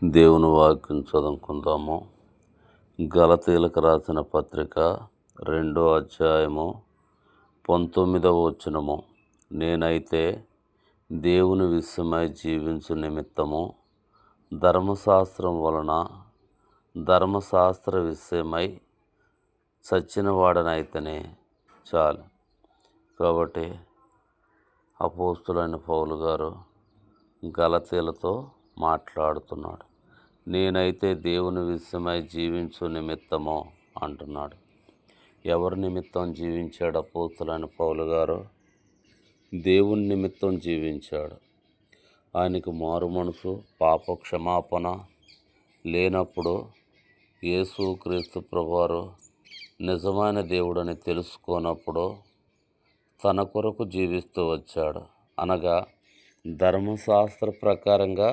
దేవుని వాక్యం చదువుకుందాము. గలతీలకు రాసిన పత్రిక 2వ అధ్యాయము 19వ వచనము. నేనైతే దేవుని విషయమై జీవించు నిమిత్తము ధర్మశాస్త్రం వలన ధర్మశాస్త్ర విషయమై చచ్చిన వాడనైతేనే చాలు. కాబట్టి అపోస్తులైన పౌలు గారు గలతీలతో మాట్లాడుతున్నాడు. నేనైతే దేవుని విషయమై జీవించు నిమిత్తము అంటున్నాడు. ఎవరి నిమిత్తం జీవించాడు అపోస్తులైన పౌలు గారు? దేవుని నిమిత్తం జీవించాడు. ఆయనకు మారు మనసు, పాప క్షమాపణ లేనప్పుడు యేసుక్రీస్తు ప్రభువారు నిజమైన దేవుడని తెలుసుకోనప్పుడు తన కొరకు జీవిస్తూ వచ్చాడు. అనగా ధర్మశాస్త్ర ప్రకారంగా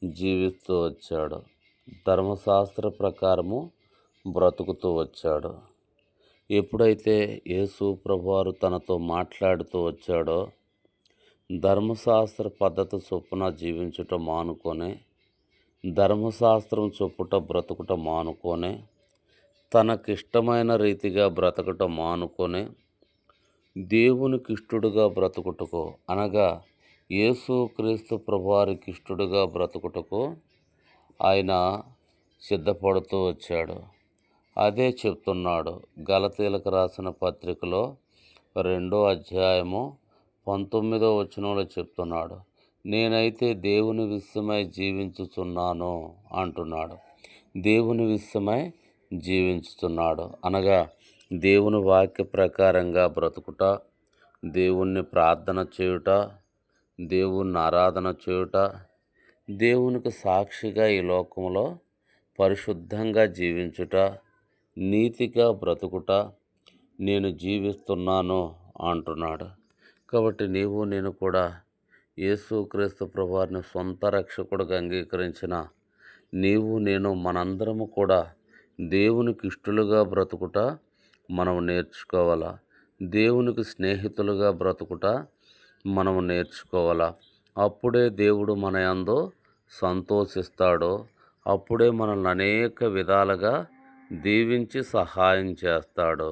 జీవిస్తూ వచ్చాడు. ధర్మశాస్త్ర ప్రకారము బ్రతుకుతూ వచ్చాడు. ఎప్పుడైతే యేసు ప్రభువారు తనతో మాట్లాడుతూ వచ్చాడో ధర్మశాస్త్ర పద్ధతి చొప్పున జీవించుట మానుకొని, ధర్మశాస్త్రం చొప్పుట బ్రతుకుట మానుకొని, తనకిష్టమైన రీతిగా బ్రతకట మానుకొని, దేవునికి ఇష్టడుగా బ్రతుకుటకు, అనగా యేసుక్రీస్తు ప్రభువారికి ఇష్టడుగా బ్రతుకుటకు ఆయన సిద్ధపడుతూ వచ్చాడు. అదే చెప్తున్నాడు గలతీలకు రాసిన పత్రికలో 2వ అధ్యాయము 19వ వచనంలో చెప్తున్నాడు. నేనైతే దేవుని విషయమై జీవించుచున్నాను అంటున్నాడు. దేవుని విషయమై జీవించుతున్నాడు అనగా దేవుని వాక్య ప్రకారంగా బ్రతుకుట, దేవుణ్ణి ప్రార్థన చేయుట, దేవుణ్ణి ఆరాధన చేయుట, దేవునికి సాక్షిగా ఈ లోకంలో పరిశుద్ధంగా జీవించుట, నీతిగా బ్రతుకుట నేను జీవిస్తున్నాను అంటున్నాడు. కాబట్టి నేను కూడా యేసుక్రీస్తు ప్రభువారిని సొంత రక్షకుడిగా అంగీకరించిన నేను మనందరము కూడా దేవునికి ఇష్టలుగా బ్రతుకుట మనం నేర్చుకోవాలా. దేవునికి స్నేహితులుగా బ్రతుకుట మనం నేర్చుకోవాలా. అప్పుడే దేవుడు మన యందు సంతోషిస్తాడు. అప్పుడే మనల్ని అనేక విధాలుగా దీవించి సహాయం చేస్తాడు.